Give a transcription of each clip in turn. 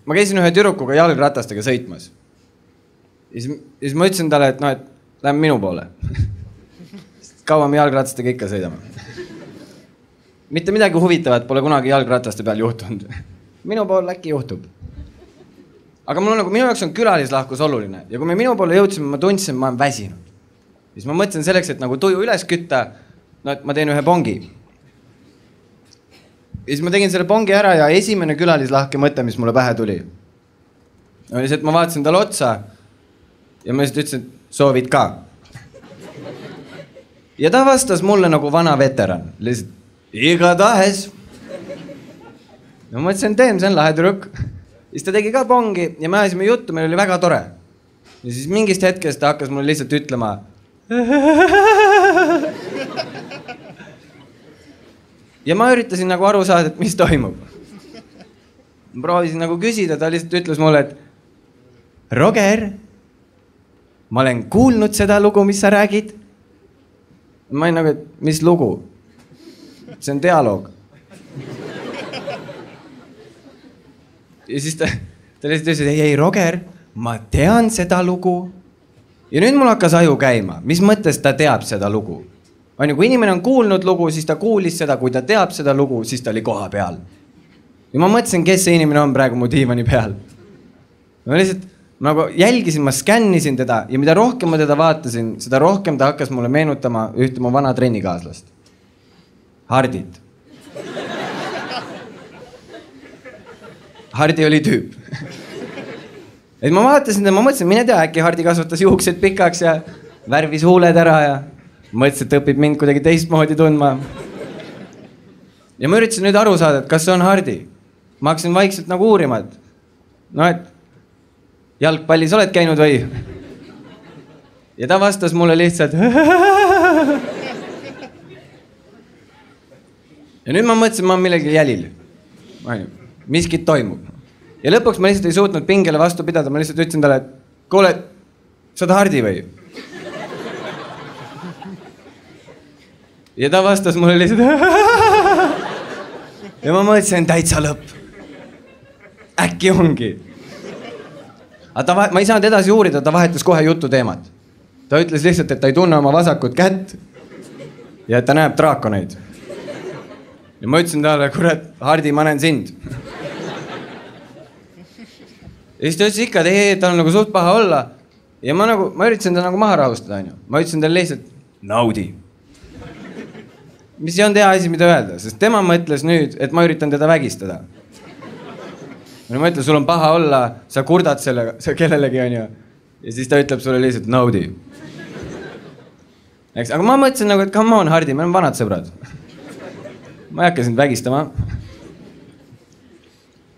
ma käisin ühe tüdrukuga jalgratastega sõitmas. Ja siis ma ütlesin talle, et et lähme minu poole. Kaua me jalgratastega ikka sõidame. Mitte midagi huvitavat pole kunagi jalgrataste peal juhtunud. Minu pool äkki juhtub. Aga minu jaoks on külalislahkus oluline. Ja kui me minu poole jõudsime, ma tundsin, ma olen väsinud. Siis ma mõtlesin selleks, et nagu tuju üles kütta, et ma teen ühe pongi. Ja siis ma tegin selle pongi ära ja esimene külalislahke mõte, mis mulle pähe tuli. Oli see, et ma vaatasin talle otsa ja ma lihtsalt ütlesin, et soovid ka. Ja ta vastas mulle nagu vana veteran. Lihtsalt, igatahes. Ja ma mõtlesin, teen, see on lahe tüdruk. Siis ta tegi ka pongi ja me ajasime juttu, meil oli väga tore. Ja siis mingist hetkest ta hakkas mulle lihtsalt ütlema. Ja ma üritasin nagu aru saada, et mis toimub. Ma proovisin nagu küsida, ta lihtsalt ütles mulle, et Roger, ma olen kuulnud seda lugu, mis sa räägid. Ma olin nagu, et mis lugu? See on dialoog. Ja siis ta lihtsalt ütles, et ei, Roger, ma tean seda lugu. Ja nüüd mul hakkas aju käima. Mis mõttes ta teab seda lugu? Kui inimene on kuulnud lugu, siis ta kuulis seda. Kui ta teab seda lugu, siis ta oli koha peal. Ja ma mõtlesin, kes see inimene on praegu mu diivani peal. Ma lihtsalt nagu jälgisin, ma skännisin teda ja mida rohkem ma teda vaatasin, seda rohkem ta hakkas mulle meenutama ühte mu vana trennikaaslast. Hardit. Hardi oli tüüp. Et ma vaatasin ja ma mõtlesin, mine tea, äkki Hardi kasvatas juuksed pikaks ja värvis huuled ära ja mõtlesin, et õpib mind kuidagi teistmoodi tundma. Ja ma üritasin nüüd aru saada, et kas see on Hardi. Ma hakkasin vaikselt nagu uurima, et jalgpallis oled käinud või? Ja ta vastas mulle lihtsalt. Ja nüüd ma mõtlesin, ma olen millegi jälil. Miskit toimub. Ja lõpuks ma lihtsalt ei suutnud pingele vastu pidada. Ma lihtsalt ütlesin talle, et kuule, sa oled Hardi või? Ja ta vastas mulle lihtsalt. Ja ma mõtlesin, täitsa lõpp. Äkki ongi. Aga ma ei saanud edasi uurida, ta vahetas kohe jutu teemat. Ta ütles lihtsalt, et ta ei tunne oma vasakut kätt ja et ta näeb draakoneid. Ja ma ütlesin talle, kurat, Hardi, ma näen sind. Ja siis ta ütles ikka, et tal on nagu suht paha olla. Ja ma üritasin ta nagu maha rahustada. Ma ütlesin talle lihtsalt, naudi. Mis ei olnud hea asi, mida öelda, sest tema mõtles nüüd, et ma üritan teda vägistada. Ma ütlen, sul on paha olla, sa kurdad sellega, sa kellelegi on ju. Ja siis ta ütleb sulle lihtsalt naudi. Aga ma mõtlesin nagu, et come on, Hardi, me oleme vanad sõbrad. Ma ei hakka sind vägistama.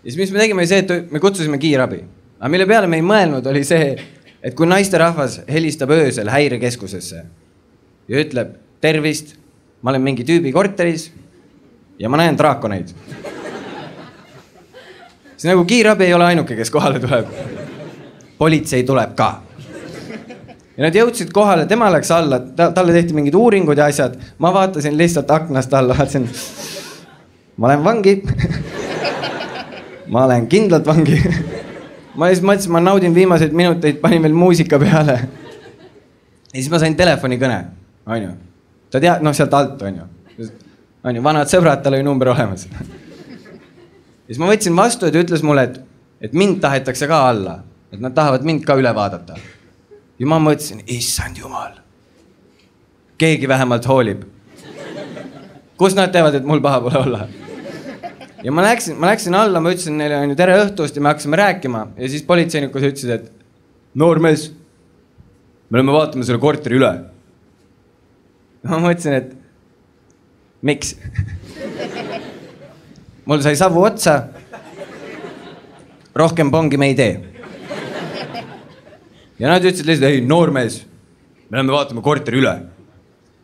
Ja siis mis me tegime, oli see, et me kutsusime kiirabi. Aga mille peale me ei mõelnud, oli see, et kui naisterahvas helistab öösel häirekeskusesse ja ütleb, tervist, ma olen mingi tüübi korteris ja ma näen draakoneid. Siis nagu kiirabi ei ole ainuke, kes kohale tuleb. Politsei tuleb ka. Ja nad jõudsid kohale, tema läks alla, talle tehti mingid uuringud ja asjad. Ma vaatasin lihtsalt aknast alla, vaatasin, ma olen vangi. Ma olen kindlalt vangi. Ma siis mõtlesin, ma naudin viimaseid minuteid, panin veel muusika peale. Ja siis ma sain telefonikõne, on ju. Ta tead, sealt alt, on ju. Vanad sõbrad, tal oli number olemas. Ja siis ma võtsin vastu ja ta ütles mulle, et mind tahetakse ka alla. Et nad tahavad mind ka üle vaadata. Ja ma mõtlesin, issand jumal. Keegi vähemalt hoolib. Kus nad teevad, et mul paha pole olla? Ja ma läksin alla, ma ütlesin neile tere õhtust ja me hakkasime rääkima. Ja siis politseinikus ütlesid, et noormees, me oleme vaatama selle korteri üle. Ma mõtlesin, et miks? Mul sai savu otsa. Rohkem pongi me ei tee. Ja nad ütlesid lihtsalt, ei, noormees, me oleme vaatama korteri üle.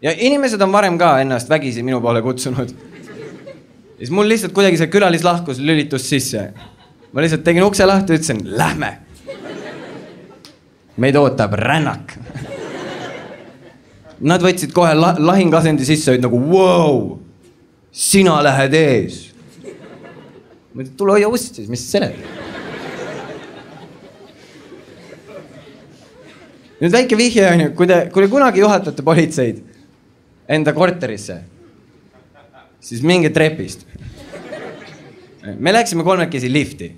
Ja inimesed on varem ka ennast vägisi minu poole kutsunud. Ja siis mul lihtsalt kuidagi see külalislahkus lülitus sisse. Ma lihtsalt tegin ukse lahti ja ütlesin, lähme. Meid ootab rännak. Nad võtsid kohe lahingasendi sisse, olid nagu, wow, sina lähed ees. Ma ütlesin, tule hoia ust siis, mis seled? nüüd väike vihje on ju, kui te kunagi juhatate politseid enda korterisse, siis minge trepist. Me läksime 3 lifti.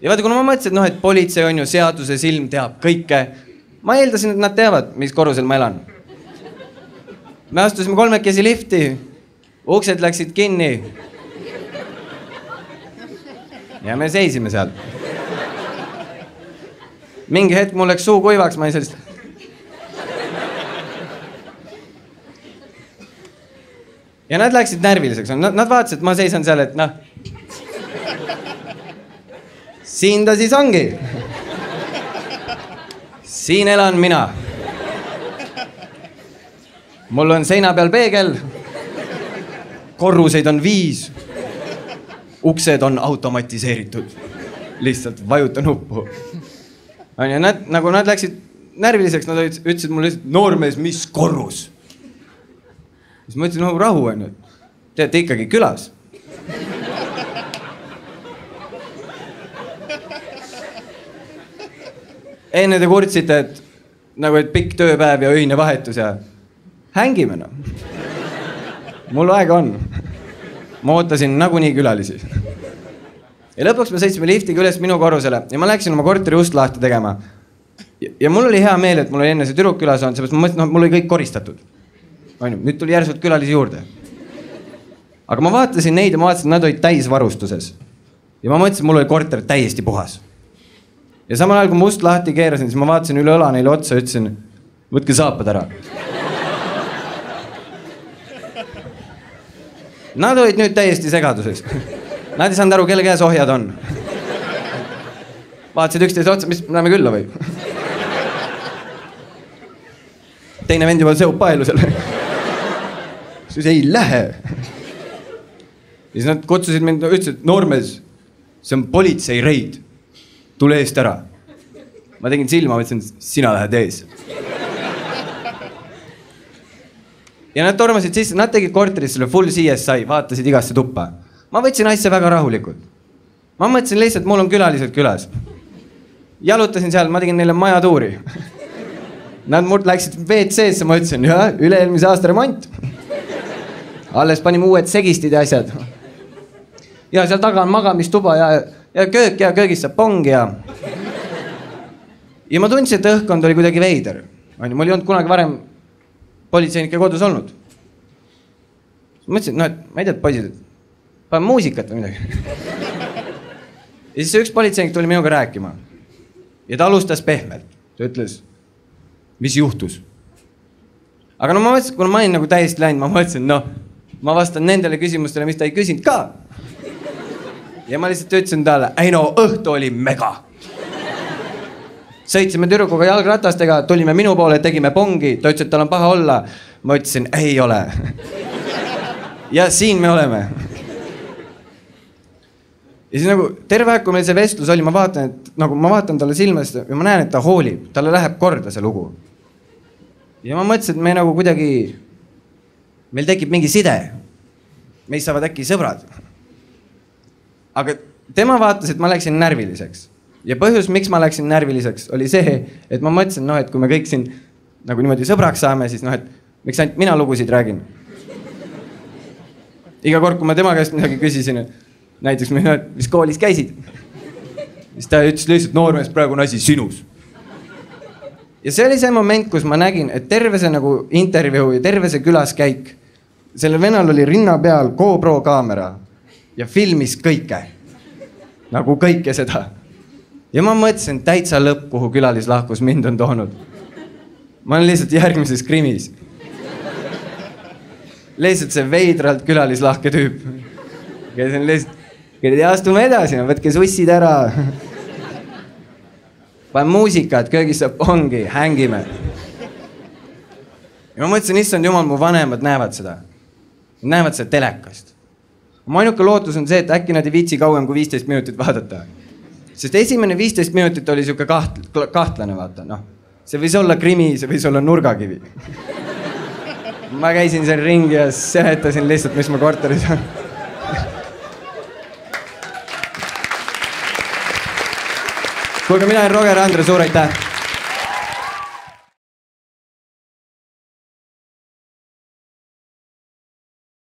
Ja vaata, kuna ma mõtlesin, et politsei on ju seaduse silm, teab kõike. Ma eeldasin, et nad teavad, mis korrusel ma elan. Me astusime 3 lifti, uksed läksid kinni. Ja me seisime seal. Mingi hetk mul läks suu kuivaks, ma ei sellist... Ja nad läksid närviliseks. Nad vaatasid, et ma seisan seal, et noh... Siin ta siis ongi. Siin elan mina. Mul on seina peal peegel. Korruseid on 5. Uksed on automatiseeritud. Lihtsalt vajuta nuppu. Ja nad läksid närviliseks, nad ütlesid mulle lihtsalt, noormees, mis korrus? Siis ma ütlesin, rahu on ju. Te olete ikkagi külas. Enne te kurtsite, et pikk tööpäev ja öine vahetus ja hängime. Mul aega on. Ma ootasin nagunii külalisi. Ja lõpuks me sõitsime liftiga üles minu korrusele ja ma läksin oma korteri ust lahti tegema. Ja mul oli hea meel, et mul oli enne see tüdruk külas olnud, seepärast ma mõtlesin, mul oli kõik koristatud. Nüüd tuli järsult külalisi juurde. Aga ma vaatasin neid ja ma vaatasin, et nad olid täisvarustuses. Ja ma mõtlesin, mul oli korter täiesti puhas. Ja samal ajal, kui ma ust lahti keerasin, siis ma vaatasin üle õla neile otsa ja ütlesin, võtke saapad ära. Nad olid nüüd täiesti segaduses. Nad ei saanud aru, kelle käes ohjad on. Vaatasid üksteise otsa, mis läheme külla või? Teine vend juba seub paelusel. Siis ei lähe. Siis nad kutsusid mind, ütlesid, noormees, see on politsei reid. Tule eest ära. Ma tegin silma, mõtlesin, sina lähed ees. Ja nad tormasid sisse, nad tegid korteris selle full CSI, vaatasid igasse tuppa. Ma võtsin asja väga rahulikult. Ma mõtlesin lihtsalt, mul on külalised külas. Jalutasin seal, ma tegin neile majatuuri. Nad mul läksid WC-sse, ma ütlesin, üle-eelmise aasta remont. Alles panime uued segistid ja asjad. Ja seal taga on magamistuba ja köök ja köögis saab pong ja... Ja ma tundsin, et õhkkond oli kuidagi veider. Mul ei olnud kunagi varem politseinike kodus olnud. Ma mõtlesin, et ma ei tea, poisid, panen muusikat või midagi. Ja siis üks politseinik tuli minuga rääkima. Ja ta alustas pehmelt. Ta ütles, mis juhtus? Aga ma mõtlesin, kuna ma olin nagu täiesti läinud, ma mõtlesin, ma vastan nendele küsimustele, mis ta ei küsinud ka. Ja ma lihtsalt ütlesin talle, õhtu oli mega. Sõitsime tüdrukuga jalgratastega, tulime minu poole, tegime pongi, ta ütles, et tal on paha olla. Ma ütlesin, ei ole. Ja siin me oleme. Ja siis nagu terve aeg, kui meil see vestlus oli, ma vaatan talle silmast ja ma näen, et ta hoolib. Talle läheb korda see lugu. Ja ma mõtlesin, et me nagu kuidagi, meil tekib mingi side. Meist saavad äkki sõbrad. Aga tema vaatas, et ma läksin närviliseks. Ja põhjus, miks ma läksin närviliseks, oli see, et ma mõtlesin, et kui me kõik siin nagu niimoodi sõbraks saame, siis et miks ainult mina lugusid räägin. Iga kord, kui ma tema käest midagi küsisin, näiteks mis koolis käisid, siis ta ütles lihtsalt, noormees, praegu on asi sinus. Ja see oli see moment, kus ma nägin, et terve see nagu intervjuu ja terve see külaskäik, sellel vennal oli rinna peal GoPro kaamera ja filmis kõike. Nagu kõike seda. Ja ma mõtlesin täitsa lõpp, kuhu külalislahkus mind on toonud. Ma olen lihtsalt järgmises krimis. Lihtsalt see veidralt külalislahke tüüp. Käisin lihtsalt, astume edasi, võtke sussid ära. Panen muusikat, köögis saab pongi, hängime. Ja ma mõtlesin, issand jumal, mu vanemad näevad seda. Nad näevad seda telekast. Mu ainuke lootus on see, et äkki nad ei viitsi kauem kui 15 minutit vaadata. Sest esimene 15 minutit oli siuke kahtlane, vaata, See võis olla krimi, see võis olla nurgakivi. Ma käisin seal ringi ja seletasin lihtsalt, mis ma korteris on. Kuulge, mina olen Roger Andre, suur aitäh!